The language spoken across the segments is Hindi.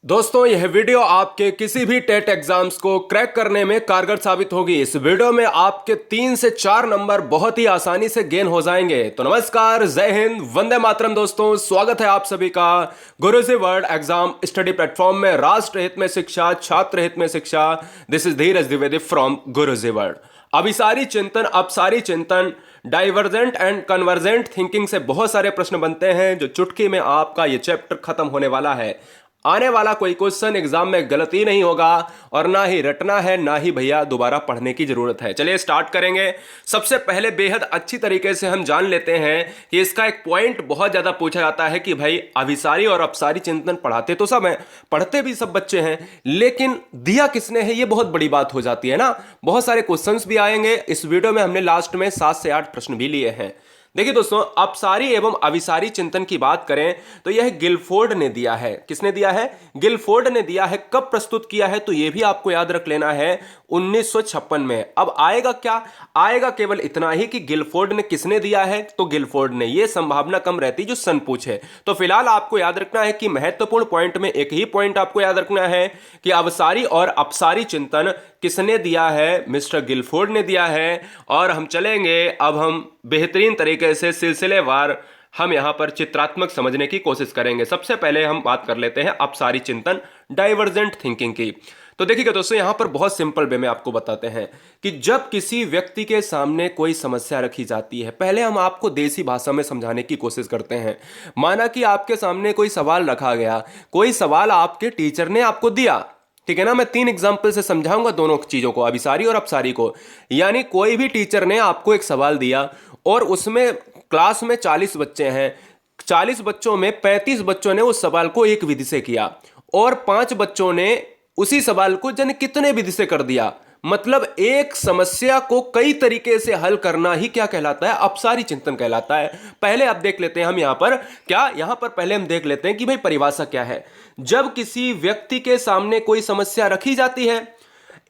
दोस्तों यह वीडियो आपके किसी भी टेट एग्जाम्स को क्रैक करने में कारगर साबित होगी। इस वीडियो में आपके 3 से 4 नंबर बहुत ही आसानी से गेन हो जाएंगे। तो नमस्कार, जय हिंद, वंदे मातरम। दोस्तों स्वागत है आप सभी का गुरुजी वर्ल्ड एग्जाम स्टडी प्लेटफॉर्म में। राष्ट्र हित में शिक्षा, छात्र हित में शिक्षा। This is Dheeraj Dwivedi from Guruji world. अभिसारी चिंतन, अपसारी चिंतन, डाइवर्जेंट एंड कन्वर्जेंट थिंकिंग से बहुत सारे प्रश्न बनते हैं जो चुटकी में आपका ये चैप्टर खत्म होने वाला है। आने वाला कोई क्वेश्चन एग्जाम में गलती नहीं होगा और ना ही रटना है, ना ही भैया दोबारा पढ़ने की जरूरत है। चलिए स्टार्ट करेंगे। सबसे पहले बेहद अच्छी तरीके से हम जान लेते हैं कि इसका एक पॉइंट बहुत ज्यादा पूछा जाता है कि भाई अभिसारी और अपसारी चिंतन पढ़ाते तो सब हैं, पढ़ते भी सब बच्चे हैं, लेकिन दिया किसने है ये बहुत बड़ी बात हो जाती है ना। बहुत सारे क्वेश्चंस भी आएंगे इस वीडियो में। हमने लास्ट में 7 से 8 प्रश्न भी लिए हैं। देखिए दोस्तों, अपसारी एवं अभिसारी चिंतन की बात करें तो यह गिलफोर्ड ने दिया है। किसने दिया है? गिलफोर्ड ने दिया है। कब प्रस्तुत किया है तो यह भी आपको याद रख लेना है, 1956 में। अब आएगा क्या? आएगा केवल इतना ही कि गिलफोर्ड ने किसने दिया है तो गिलफोर्ड ने। यह संभावना कम रहती जो सन पूछे। तो फिलहाल आपको याद रखना है कि महत्वपूर्ण पॉइंट में एक ही पॉइंट आपको याद रखना है कि अवसारी और अपसारी चिंतन किसने दिया है? मिस्टर गिलफोर्ड ने दिया है। और हम चलेंगे, अब हम बेहतरीन तरीके से सिलसिलेवार हम यहां पर चित्रात्मक समझने की कोशिश करेंगे। सबसे पहले हम बात कर लेते हैं अपसारी चिंतन, डाइवर्जेंट थिंकिंग की। तो देखिए दोस्तों, यहां पर बहुत सिंपल वे में आपको बताते हैं कि जब किसी व्यक्ति के सामने कोई समस्या रखी जाती है, पहले हम आपको देसी भाषा में समझाने की कोशिश करते हैं। माना कि आपके सामने कोई सवाल रखा गया, कोई सवाल आपके टीचर ने आपको दिया, ठीक है ना। मैं 3 एग्जाम्पल से समझाऊंगा दोनों चीजों को, अभिसारी और अपसारी को। यानी कोई भी टीचर ने आपको एक सवाल दिया और उसमें क्लास में 40 बच्चे हैं, 40 बच्चों में 35 बच्चों ने उस सवाल को एक विधि से किया और 5 बच्चों ने उसी सवाल को जाने कितने विधि से कर दिया। मतलब एक समस्या को कई तरीके से हल करना ही क्या कहलाता है? अपसारी चिंतन कहलाता है। पहले आप देख लेते हैं हम यहां पर क्या, यहां पर पहले हम देख लेते हैं कि भाई परिभाषा क्या है। जब किसी व्यक्ति के सामने कोई समस्या रखी जाती है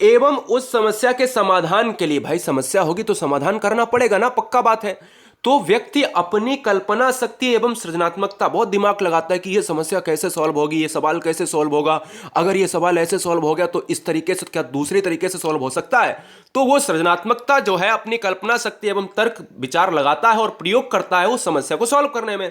एवं उस समस्या के समाधान के लिए, भाई समस्या होगी तो समाधान करना पड़ेगा ना, पक्का बात है। तो व्यक्ति अपनी कल्पना शक्ति एवं सृजनात्मकता, बहुत दिमाग लगाता है कि यह समस्या कैसे सॉल्व होगी, यह सवाल कैसे सॉल्व होगा, अगर यह सवाल ऐसे सॉल्व हो गया तो इस तरीके से, क्या दूसरे तरीके से सॉल्व हो सकता है। तो वो सृजनात्मकता जो है, अपनी कल्पना शक्ति एवं तर्क विचार लगाता है और प्रयोग करता है उस समस्या को सॉल्व करने में,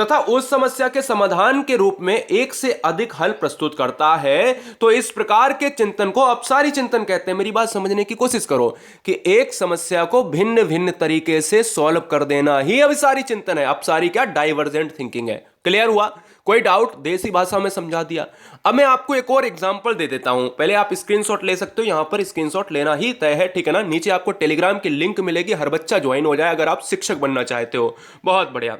तथा उस समस्या के समाधान के रूप में एक से अधिक हल प्रस्तुत करता है। तो इस प्रकार के चिंतन को अपसारी चिंतन कहते हैं। मेरी बात समझने की कोशिश करो कि एक समस्या को भिन्न भिन्न तरीके से सॉल्व कर देना ही अपसारी चिंतन है। अपसारी क्या? डाइवर्जेंट थिंकिंग है। क्लियर हुआ? कोई डाउट? देसी भाषा में समझा दिया। अब मैं आपको एक और एग्जांपल दे देता हूं। पहले आप स्क्रीनशॉट ले सकते हो, यहां पर स्क्रीनशॉट लेना ही तय है, ठीक है ना। नीचे आपको टेलीग्राम की लिंक मिलेगी, हर बच्चा ज्वाइन हो जाए अगर आप शिक्षक बनना चाहते हो। बहुत बढ़िया।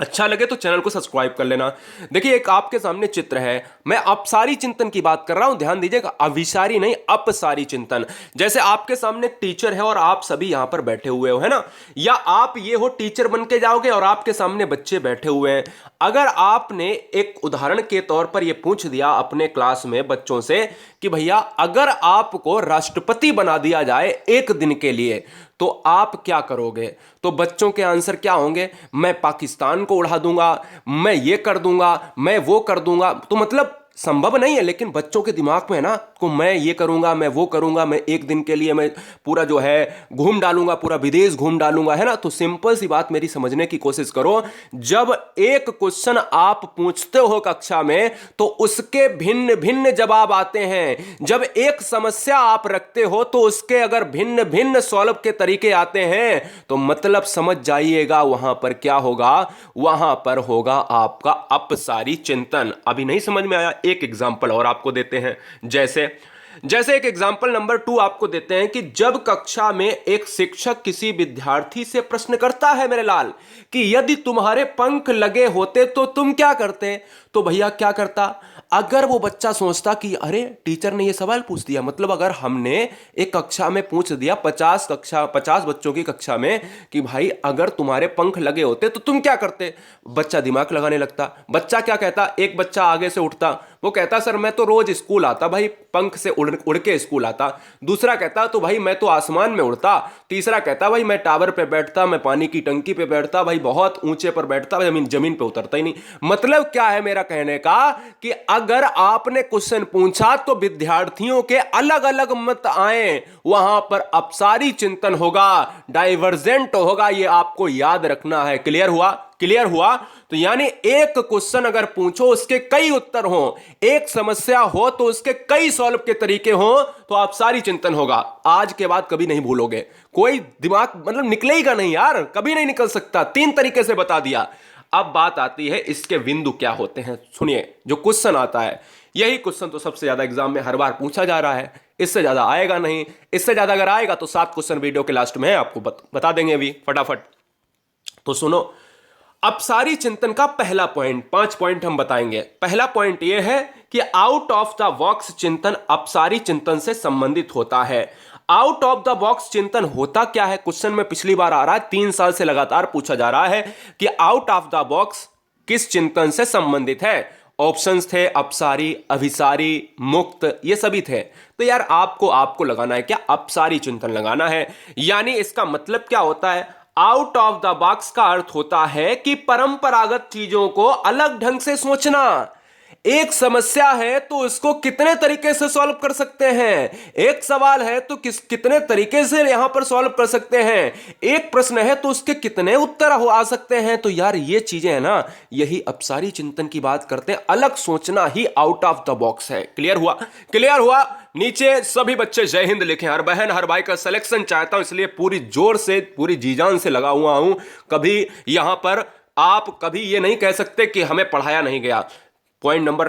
अच्छा लगे तो चैनल को सब्सक्राइब कर लेना। देखिए एक आपके सामने चित्र है, मैं अपसारी चिंतन की बात कर रहा हूं, ध्यान दीजिएगा, अभिसारी नहीं अपसारी चिंतन। जैसे आपके सामने एक टीचर है और आप सभी यहां पर बैठे हुए हो, है ना, या आप ये हो टीचर बन के जाओगे और आपके सामने बच्चे बैठे हुए हैं। अगर आपने एक उदाहरण के तौर पर यह पूछ दिया अपने क्लास में बच्चों से कि भैया अगर आपको राष्ट्रपति बना दिया जाए एक दिन के लिए तो आप क्या करोगे? तो बच्चों के आंसर क्या होंगे? मैं पाकिस्तान को उड़ा दूंगा, मैं ये कर दूंगा, मैं वो कर दूंगा। तो मतलब संभव नहीं है, लेकिन बच्चों के दिमाग में ना, को मैं ये करूंगा, मैं वो करूंगा, मैं एक दिन के लिए मैं पूरा जो है घूम डालूंगा, पूरा विदेश घूम डालूंगा, है ना। तो सिंपल सी बात मेरी समझने की कोशिश करो। जब एक क्वेश्चन आप पूछते हो कक्षा में तो उसके भिन्न भिन्न जवाब आते हैं। जब एक समस्या आप रखते हो तो उसके अगर भिन्न भिन्न सॉल्व के तरीके आते हैं तो मतलब समझ जाइएगा वहां पर क्या होगा, वहां पर होगा आपका अपसारी चिंतन। अभी नहीं समझ में आया? एक एग्जाम्पल और आपको देते हैं। जैसे एक एग्जाम्पल नंबर 2 आपको देते हैं कि जब कक्षा में एक शिक्षक किसी विद्यार्थी से प्रश्न करता है मेरे लाल कि यदि तुम्हारे पंख लगे होते तो तुम क्या करते? तो भैया क्या करता? अगर वो बच्चा सोचता कि अरे टीचर ने ये सवाल पूछ दिया, मतलब अगर हमने एक कक्षा में पूछ दिया 50 बच्चों की कक्षा में कि भाई अगर तुम्हारे पंख लगे होते तो तुम क्या करते, बच्चा दिमाग लगाने लगता। बच्चा क्या कहता? एक बच्चा आगे से उठता, वो कहता सर मैं तो रोज स्कूल आता, भाई पंख से उड़ के स्कूल आता। दूसरा कहता तो भाई मैं तो आसमान में उड़ता। तीसरा कहता भाई मैं टावर पे बैठता, मैं पानी की टंकी पे बैठता, भाई बहुत ऊंचे पर बैठता, जमीन पे उतरता ही नहीं। मतलब क्या है मेरा कहने का कि अगर आपने क्वेश्चन पूछा तो विद्यार्थियों के अलग अलग मत आए, वहां पर अपसारी चिंतन होगा, डाइवर्जेंट होगा, यह आपको याद रखना है। क्लियर हुआ? क्लियर हुआ? तो यानी एक क्वेश्चन अगर पूछो उसके कई उत्तर हो, एक समस्या हो तो उसके कई सॉल्व के तरीके हो, तो आप सारी चिंतन होगा। आज के बाद कभी नहीं भूलोगे, कोई दिमाग मतलब निकलेगा नहीं यार, कभी नहीं निकल सकता। 3 तरीके से बता दिया। अब बात आती है इसके बिंदु क्या होते हैं। सुनिए, जो क्वेश्चन आता है, यही क्वेश्चन तो सबसे ज्यादा एग्जाम में हर बार पूछा जा रहा है, इससे ज्यादा आएगा नहीं। इससे ज्यादा अगर आएगा तो 7 क्वेश्चन वीडियो के लास्ट में आपको बता देंगे अभी फटाफट। तो सुनो, अपसारी चिंतन का पहला पॉइंट, 5 पॉइंट हम बताएंगे। पहला पॉइंट यह है कि आउट ऑफ द बॉक्स चिंतन अपसारी चिंतन से संबंधित होता है। आउट ऑफ द बॉक्स चिंतन होता क्या है? क्वेश्चन में पिछली बार आ रहा है, 3 साल से लगातार पूछा जा रहा है कि आउट ऑफ द बॉक्स किस चिंतन से संबंधित है। ऑप्शंस थे अपसारी, अभिसारी, मुक्त, ये सभी थे। तो यार आपको लगाना है क्या? अपसारी चिंतन लगाना है। यानी इसका मतलब क्या होता है? आउट ऑफ द बॉक्स का अर्थ होता है कि परंपरागत चीजों को अलग ढंग से सोचना। एक समस्या है तो उसको कितने तरीके से सॉल्व कर सकते हैं, एक सवाल है तो कितने तरीके से यहां पर सॉल्व कर सकते हैं, एक प्रश्न है तो उसके कितने उत्तर आ सकते हैं। तो यार ये चीजें है ना, यही अपसारी चिंतन की बात करते हैं। अलग सोचना ही आउट ऑफ द बॉक्स है। क्लियर हुआ? क्लियर हुआ? नीचे सभी बच्चे जय हिंद लिखें। हर बहन हर भाई का सिलेक्शन चाहता हूं, इसलिए पूरी जोर से पूरी जी जान से लगा हुआ हूं। कभी यहां पर आप कभी ये नहीं कह सकते कि हमें पढ़ाया नहीं गया। पॉइंट नंबर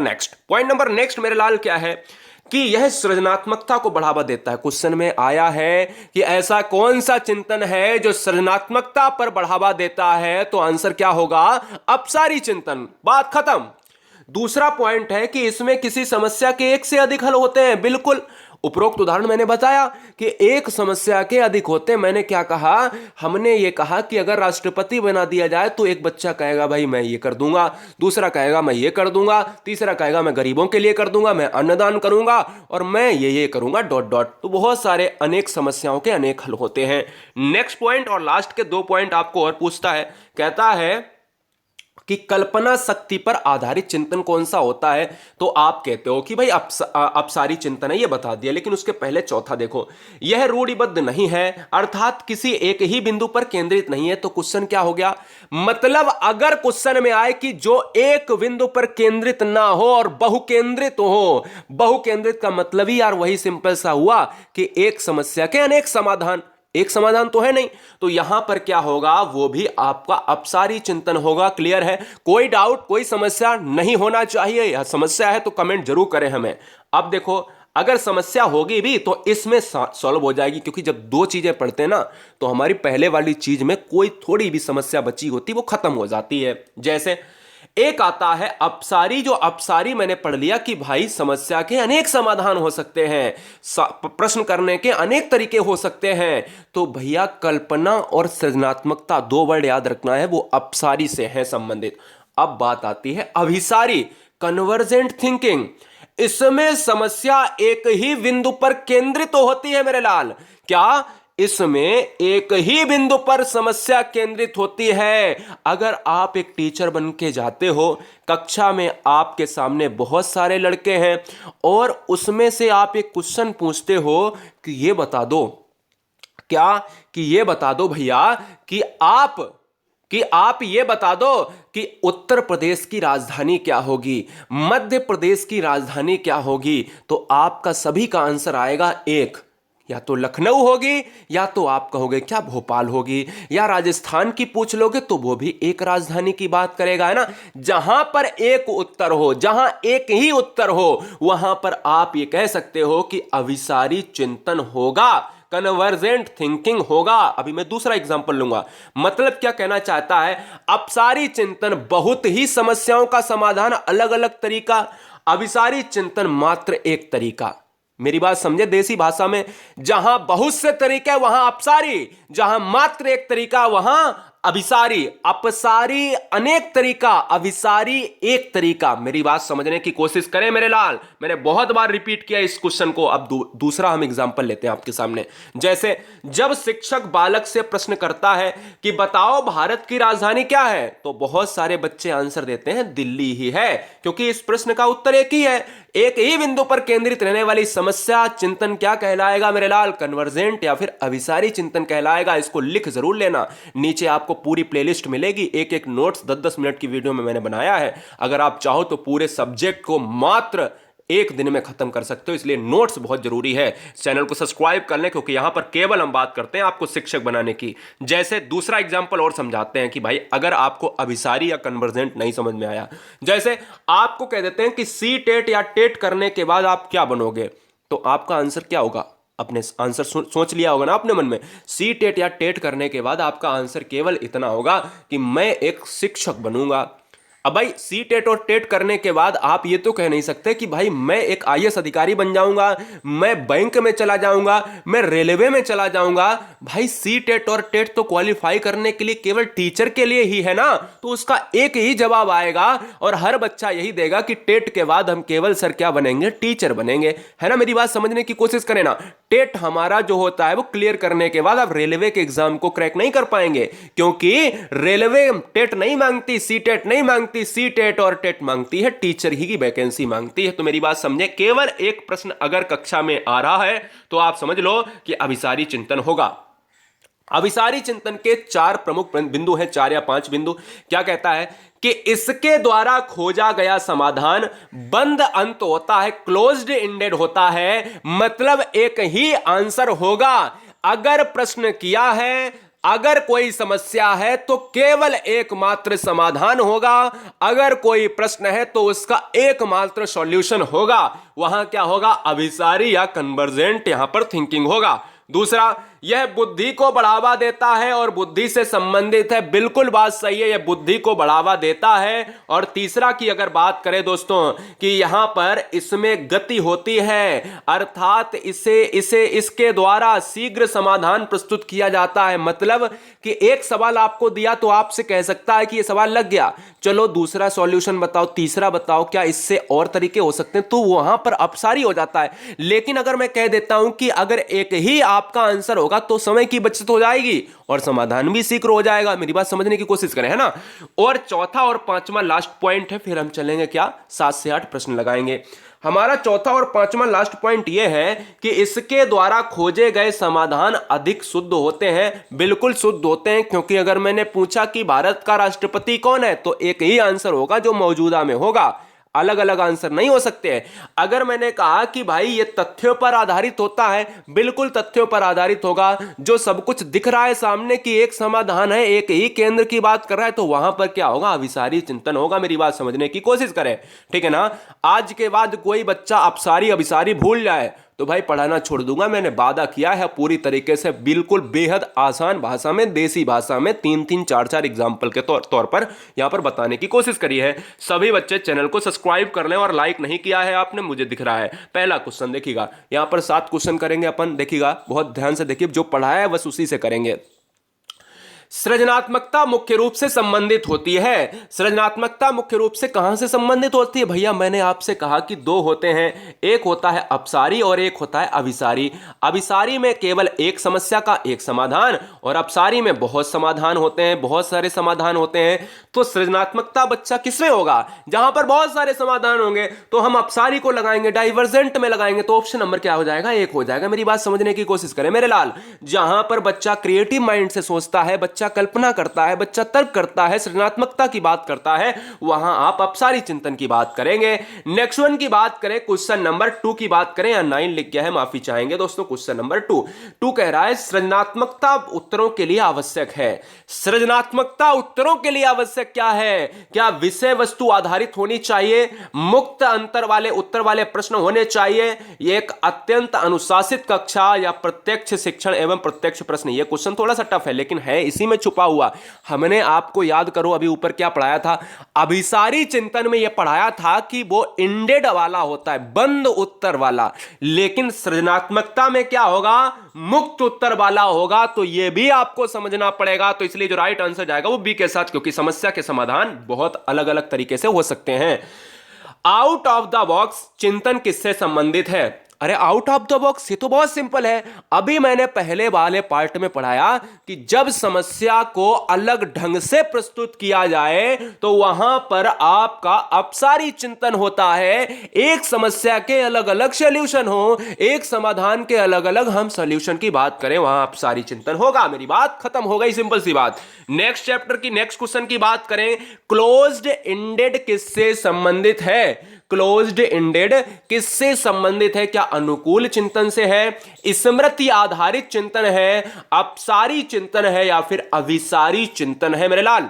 नेक्स्ट मेरे लाल क्या है कि यह सृजनात्मकता को बढ़ावा देता है। क्वेश्चन में आया है कि ऐसा कौन सा चिंतन है जो सृजनात्मकता पर बढ़ावा देता है, तो आंसर क्या होगा? अपसारी चिंतन। बात खत्म। दूसरा पॉइंट है कि इसमें किसी समस्या के एक से अधिक हल होते हैं। बिल्कुल, उपरोक्त उदाहरण मैंने बताया कि एक समस्या के अधिक होते हैं। मैंने क्या कहा? हमने ये कहा कि अगर राष्ट्रपति बना दिया जाए तो एक बच्चा कहेगा भाई मैं ये कर दूंगा, दूसरा कहेगा मैं ये कर दूंगा, तीसरा कहेगा मैं गरीबों के लिए कर दूंगा, मैं अन्नदान करूंगा, और मैं ये करूंगा डॉट डॉट। तो बहुत सारे अनेक समस्याओं के अनेक हल होते हैं। नेक्स्ट पॉइंट और लास्ट के 2 पॉइंट आपको और पूछता है, कहता है कि कल्पना शक्ति पर आधारित चिंतन कौन सा होता है। तो आप कहते हो कि भाई अपसारी चिंतन है, ये बता दिया, लेकिन उसके पहले चौथा देखो, यह रूढ़िबद्ध नहीं है, अर्थात किसी एक ही बिंदु पर केंद्रित नहीं है। तो क्वेश्चन क्या हो गया? मतलब अगर क्वेश्चन में आए कि जो एक बिंदु पर केंद्रित ना हो और बहुकेंद्रित हो, बहुकेंद्रित का मतलब ही यार वही सिंपल सा हुआ कि एक समस्या के अनेक समाधान, एक समाधान तो है नहीं। तो यहां पर क्या होगा? वो भी आपका अपसारी चिंतन होगा। क्लियर है? कोई डाउट, कोई समस्या नहीं होना चाहिए। यह समस्या है तो कमेंट जरूर करें हमें। अब देखो, अगर समस्या होगी भी तो इसमें सॉल्व हो जाएगी, क्योंकि जब 2 चीजें पढ़ते हैं ना तो हमारी पहले वाली चीज में कोई थोड़ी भी समस्या बची होती वो खत्म हो जाती है। जैसे एक आता है अपसारी, जो अपसारी मैंने पढ़ लिया कि भाई समस्या के अनेक समाधान हो सकते हैं, प्रश्न करने के अनेक तरीके हो सकते हैं। तो भैया कल्पना और सृजनात्मकता 2 वर्ड याद रखना है, वो अपसारी से है संबंधित। अब बात आती है अभिसारी, कन्वर्जेंट थिंकिंग। इसमें समस्या एक ही बिंदु पर केंद्रित तो होती है मेरे लाल। क्या? इसमें एक ही बिंदु पर समस्या केंद्रित होती है। अगर आप एक टीचर बन के जाते हो, कक्षा में आपके सामने बहुत सारे लड़के हैं और उसमें से आप एक क्वेश्चन पूछते हो कि ये बता दो, क्या कि ये बता दो भैया कि आप ये बता दो कि उत्तर प्रदेश की राजधानी क्या होगी, मध्य प्रदेश की राजधानी क्या होगी। तो आपका सभी का आंसर आएगा एक, या तो लखनऊ होगी, या तो आप कहोगे क्या भोपाल होगी, या राजस्थान की पूछ लोगे तो वो भी एक राजधानी की बात करेगा, है ना। जहां पर एक उत्तर हो, जहां एक ही उत्तर हो, वहां पर आप ये कह सकते हो कि अभिसारी चिंतन होगा, कन्वर्जेंट थिंकिंग होगा। अभी मैं दूसरा एग्जांपल लूंगा। मतलब क्या कहना चाहता है? अपसारी चिंतन बहुत ही समस्याओं का समाधान, अलग अलग तरीका, अभिसारी चिंतन मात्र एक तरीका। मेरी बात समझे देसी भाषा में, जहां बहुत से तरीके वहां अपसारी, जहां मात्र एक तरीका वहां अभिसारी, अपसारी अनेक तरीका, अभिसारी एक तरीका। मेरी बात समझने की कोशिश करें मेरे लाल, मैंने बहुत बार रिपीट किया इस क्वेश्चन को। अब दूसरा हम एग्जांपल लेते हैं आपके सामने। जैसे जब शिक्षक बालक से प्रश्न करता है कि बताओ भारत की राजधानी क्या है, तो बहुत सारे बच्चे आंसर देते हैं दिल्ली ही है, क्योंकि इस प्रश्न का उत्तर एक ही है। एक ही बिंदु पर केंद्रित रहने वाली समस्या चिंतन क्या कहलाएगा मेरे लाल? कन्वर्जेंट या फिर अभिसारी चिंतन कहलाएगा। इसको लिख जरूर लेना, नीचे आपको पूरी प्लेलिस्ट मिलेगी, एक एक नोट्स 10-10 मिनट की वीडियो में मैंने बनाया है। अगर आप चाहो तो पूरे सब्जेक्ट को मात्र एक दिन में खत्म कर सकते हो, इसलिए नोट्स बहुत जरूरी है। चैनल को सब्सक्राइब कर लें, क्योंकि यहां पर केवल हम बात करते हैं आपको शिक्षक बनाने की। जैसे दूसरा एग्जांपल और समझाते हैं कि भाई अगर आपको अभिसारी या कन्वर्जेंट नहीं समझ में आया, जैसे आपको कह देते हैं कि सी टेट या टेट करने के बाद आप क्या बनोगे, तो आपका आंसर क्या होगा? अपने आंसर सोच लिया होगा ना अपने मन में। सी टेट या टेट करने के बाद आपका आंसर केवल इतना होगा कि मैं एक शिक्षक बनूंगा। अब भाई सी टेट और टेट करने के बाद आप ये तो कह नहीं सकते कि भाई मैं एक आईएएस अधिकारी बन जाऊंगा, मैं बैंक में चला जाऊंगा, मैं रेलवे में चला जाऊंगा। भाई सी टेट और टेट तो क्वालिफाई करने के लिए केवल टीचर के लिए ही है ना, तो उसका एक ही जवाब आएगा और हर बच्चा यही देगा कि टेट के बाद हम केवल सर क्या बनेंगे? टीचर बनेंगे, है ना। मेरी बात समझने की कोशिश करें ना। टेट हमारा जो होता है वो क्लियर करने के बाद आप रेलवे के एग्जाम को क्रैक नहीं कर पाएंगे, क्योंकि रेलवे टेट नहीं मांगती, सी टेट नहीं मांगती, सी टेट और टेट मांगती है टीचर ही की वैकेंसी मांगती है। तो मेरी बात समझे, केवल एक प्रश्न अगर कक्षा में आ रहा है तो आप समझ लो कि अभिसारी चिंतन होगा। अभिसारी चिंतन के 4 प्रमुख बिंदु हैं, 4 या 5 बिंदु। क्या कहता है कि इसके द्वारा खोजा गया समाधान बंद अंत होता है, क्लोज्ड एंडेड होता है, मतलब एक ही आंसर होगा। अगर प्रश्न किया है, अगर कोई समस्या है तो केवल एकमात्र समाधान होगा। अगर कोई प्रश्न है तो उसका एकमात्र सॉल्यूशन होगा। वहां क्या होगा? अभिसारी या कन्वर्जेंट यहां पर थिंकिंग होगा। दूसरा, यह बुद्धि को बढ़ावा देता है और बुद्धि से संबंधित है। बिल्कुल बात सही है, यह बुद्धि को बढ़ावा देता है। और तीसरा की अगर बात करें दोस्तों कि यहां पर इसमें गति होती है, अर्थात इसके द्वारा शीघ्र समाधान प्रस्तुत किया जाता है। मतलब कि एक सवाल आपको दिया तो आपसे कह सकता है कि यह सवाल लग गया, चलो दूसरा सॉल्यूशन बताओ, तीसरा बताओ, क्या इससे और तरीके हो सकते हैं, तो वहां पर अपसारी हो जाता है। लेकिन अगर मैं कह देता हूं कि अगर एक ही आपका आंसर होगा तो समय की बचत हो जाएगी और समाधान भी शीघ्र हो जाएगा। मेरी बात समझने की कोशिश करें, है ना। और चौथा और पांचवा लास्ट पॉइंट है, फिर हम चलेंगे क्या 7 से 8 प्रश्न लगाएंगे। हमारा चौथा और पांचवा लास्ट पॉइंट यह है कि इसके द्वारा खोजे गए समाधान अधिक शुद्ध होते हैं। बिल्कुल शुद्ध होते हैं, क्योंकि अगर मैंने पूछा कि भारत का राष्ट्रपति कौन है तो एक ही आंसर होगा जो मौजूदा में होगा, अलग अलग आंसर नहीं हो सकते हैं। अगर मैंने कहा कि भाई ये तथ्यों पर आधारित होता है, बिल्कुल तथ्यों पर आधारित होगा। जो सब कुछ दिख रहा है सामने की एक समाधान है, एक ही केंद्र की बात कर रहा है, तो वहां पर क्या होगा? अभिसारी चिंतन होगा। मेरी बात समझने की कोशिश करें, ठीक है ना। आज के बाद कोई बच्चा अपसारी अभिसारी भूल जाए तो भाई पढ़ाना छोड़ दूंगा। मैंने वादा किया है पूरी तरीके से, बिल्कुल बेहद आसान भाषा में, देसी भाषा में 3-3 4-4 एग्जाम्पल के तौर पर यहां पर बताने की कोशिश करी है। सभी बच्चे चैनल को सब्सक्राइब कर लें, और लाइक नहीं किया है आपने, मुझे दिख रहा है। पहला क्वेश्चन देखिएगा, यहां पर 7 क्वेश्चन करेंगे अपन, देखिएगा बहुत ध्यान से देखिए, जो पढ़ाया है बस उसी से करेंगे। सृजनात्मकता मुख्य रूप से संबंधित होती है। सृजनात्मकता मुख्य रूप से कहां से संबंधित होती है? भैया मैंने आपसे कहा कि 2 होते हैं, एक होता है अपसारी और एक होता है अभिसारी। अभिसारी में केवल एक समस्या का एक समाधान, और अपसारी में बहुत समाधान होते हैं, बहुत सारे समाधान होते हैं। तो सृजनात्मकता बच्चा किसमें होगा? जहां पर बहुत सारे समाधान होंगे तो हम अपसारी को लगाएंगे, डाइवर्जेंट में लगाएंगे, तो ऑप्शन नंबर क्या हो जाएगा? 1 हो जाएगा। मेरी बात समझने की कोशिश करें मेरे लाल। जहां पर बच्चा क्रिएटिव माइंड से सोचता है, बच्चा कल्पना करता है, बच्चा तर्क करता है, सृजनात्मकता की बात करता है, वहां आप अपसारी चिंतन की बात करेंगे। नेक्स्ट वन की बात करें, क्वेश्चन नंबर 2 की बात करें, या 9 लिख गया है, माफी चाहेंगे दोस्तों। क्वेश्चन नंबर 2 कह रहा है सृजनात्मकता उत्तरों के लिए आवश्यक है। सृजनात्मकता उत्तरों के लिए आवश्यक क्या है? क्या विषय वस्तु आधारित होनी चाहिए, मुक्त अंतर वाले उत्तर वाले प्रश्न होने चाहिए, ये एक अत्यंत अनुशासित कक्षा, या प्रत्यक्ष शिक्षण एवं प्रत्यक्ष प्रश्न? ये क्वेश्चन थोड़ा सा टफ है, लेकिन है इसी में छुपा हुआ। हमने आपको याद करो अभी ऊपर क्या पढ़ाया था, अभिसारी चिंतन में यह पढ़ाया था कि वो इंडेड वाला होता है, बंद उत्तर वाला, लेकिन सृजनात्मकता में क्या होगा, मुक्त उत्तर वाला होगा। तो यह भी आपको समझना पड़ेगा। तो इसलिए जो राइट आंसर जाएगा वो बी के साथ, क्योंकि समस्या के समाधान बहुत अलग अलग तरीके से हो सकते हैं। आउट ऑफ द बॉक्स चिंतन किससे संबंधित है? अरे आउट ऑफ द बॉक्स ये तो बहुत सिंपल है। अभी मैंने पहले वाले पार्ट में पढ़ाया कि जब समस्या को अलग ढंग से प्रस्तुत किया जाए तो वहां पर आपका अपसारी चिंतन होता है। एक समस्या के अलग अलग सॉल्यूशन हो, एक समाधान के अलग अलग हम सॉल्यूशन की बात करें, वहां अपसारी चिंतन होगा। मेरी बात खत्म हो गई, सिंपल सी बात। नेक्स्ट चैप्टर की नेक्स्ट क्वेश्चन की बात करें, क्लोज्ड इंडेड किससे संबंधित है? क्लोज्ड इंडेड किससे संबंधित है? क्या अनुकूल चिंतन से है, स्मृति आधारित चिंतन है, अपसारी चिंतन है, या फिर अभिसारी चिंतन है? मेरे लाल,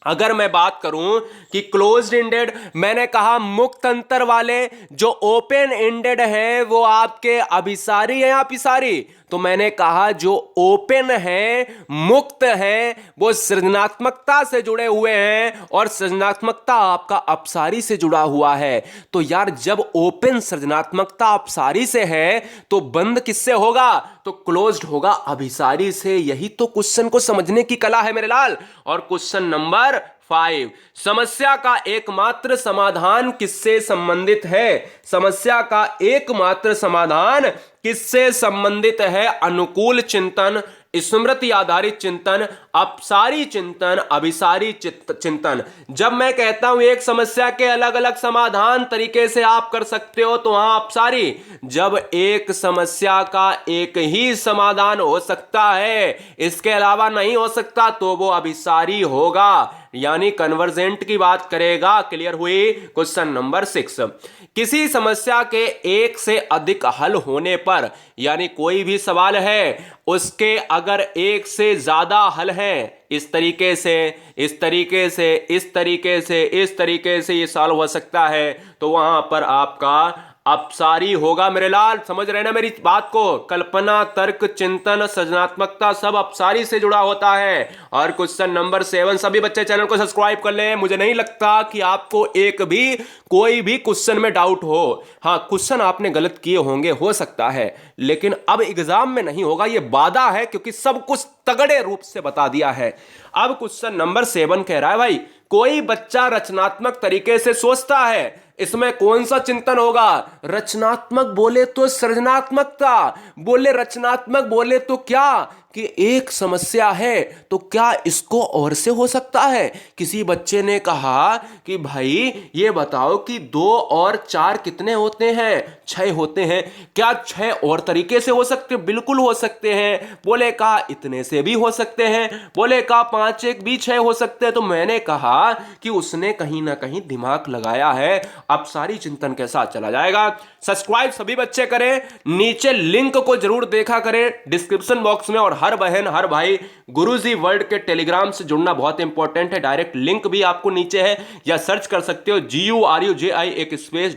अगर मैं बात करूं कि क्लोज्ड इंडेड, मैंने कहा मुक्त अंतर वाले, जो ओपन इंडेड है वो आपके अभिसारी है या अपिसारी? तो मैंने कहा जो ओपन है, मुक्त है, वो सृजनात्मकता से जुड़े हुए हैं, और सृजनात्मकता आपका अपसारी से जुड़ा हुआ है। तो यार जब ओपन सृजनात्मकता अपसारी से है तो बंद किससे होगा? तो क्लोज्ड होगा अभिसारी से। यही तो क्वेश्चन को समझने की कला है मेरे लाल। और क्वेश्चन नंबर 5, समस्या का एकमात्र समाधान किससे संबंधित है? समस्या का एकमात्र समाधान किससे संबंधित है? अनुकूल चिंतन, स्मृति आधारित चिंतन, अपसारी चिंतन, अभिसारी चिंतन। जब मैं कहता हूं एक समस्या के अलग अलग समाधान तरीके से आप कर सकते हो तो वहां अपसारी। जब एक समस्या का एक ही समाधान हो सकता है, इसके अलावा नहीं हो सकता, तो वो अभिसारी होगा, यानी कन्वर्जेंट की बात करेगा। क्लियर हुई? क्वेश्चन नंबर 6, किसी समस्या के एक से अधिक हल होने पर, यानी कोई भी सवाल है उसके अगर एक से ज्यादा हल हैं, इस तरीके से, इस तरीके से, इस तरीके से, इस तरीके से ये सॉल्व हो सकता है, तो वहां पर आपका अपसारी होगा मेरे लाल। समझ रहे ना मेरी बात को? कल्पना, तर्क, चिंतन, सृजनात्मकता सब अपसारी से जुड़ा होता है। और क्वेश्चन नंबर 7, सभी बच्चे चैनल को सब्सक्राइब कर लें। मुझे नहीं लगता कि आपको एक भी कोई भी क्वेश्चन में डाउट हो। हाँ, क्वेश्चन आपने गलत किए होंगे, हो सकता है, लेकिन अब एग्जाम में नहीं होगा, यह वादा है, क्योंकि सब कुछ तगड़े रूप से बता दिया है। अब क्वेश्चन नंबर 7 कह रहा है, भाई कोई बच्चा रचनात्मक तरीके से सोचता है, इसमें कौन सा चिंतन होगा? रचनात्मक बोले तो सृजनात्मकता, बोले रचनात्मक बोले तो क्या, कि एक समस्या है तो क्या इसको और से हो सकता है? किसी बच्चे ने कहा कि भाई ये बताओ कि 2 और 4 कितने होते हैं? 6 होते हैं। क्या 6 और तरीके से हो सकते? बिल्कुल हो सकते हैं। बोले कहा इतने से भी हो सकते हैं। बोले कहा 5 1 भी 6 हो सकते हैं। तो मैंने कहा कि उसने कहीं ना कहीं दिमाग लगाया है, अपसारी चिंतन के साथ चला जाएगा। सब्सक्राइब सभी बच्चे करें, नीचे लिंक को जरूर देखा करें डिस्क्रिप्शन बॉक्स में। और हर बहन हर भाई गुरुजी वर्ल्ड के टेलीग्राम से जुड़ना बहुत इंपॉर्टेंट है। डायरेक्ट लिंक भी आपको नीचे है, या सर्च कर सकते हो GURUJI एक स्पेस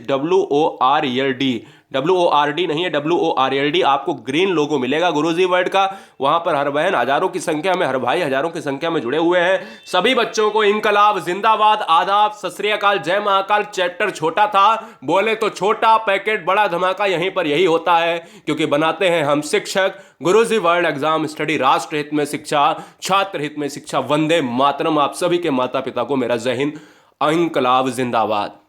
WORLD नहीं है, WORLD। आपको ग्रीन लोगो मिलेगा गुरुजी वर्ल्ड का। वहां पर हर बहन हजारों की संख्या में, हर भाई हजारों की संख्या में जुड़े हुए हैं। सभी बच्चों को इनकलाब जिंदाबाद, आदाब, सत श्री अकाल, जय महाकाल। चैप्टर छोटा था, बोले तो छोटा, पैकेट बड़ा धमाका यहीं पर यही होता है, क्योंकि बनाते हैं हम शिक्षक। गुरुजी वर्ल्ड एग्जाम स्टडी, राष्ट्र हित में शिक्षा, छात्र हित में शिक्षा। वंदे मातरम। आप सभी के माता पिता को मेरा जय हिंद, इनकलाब जिंदाबाद।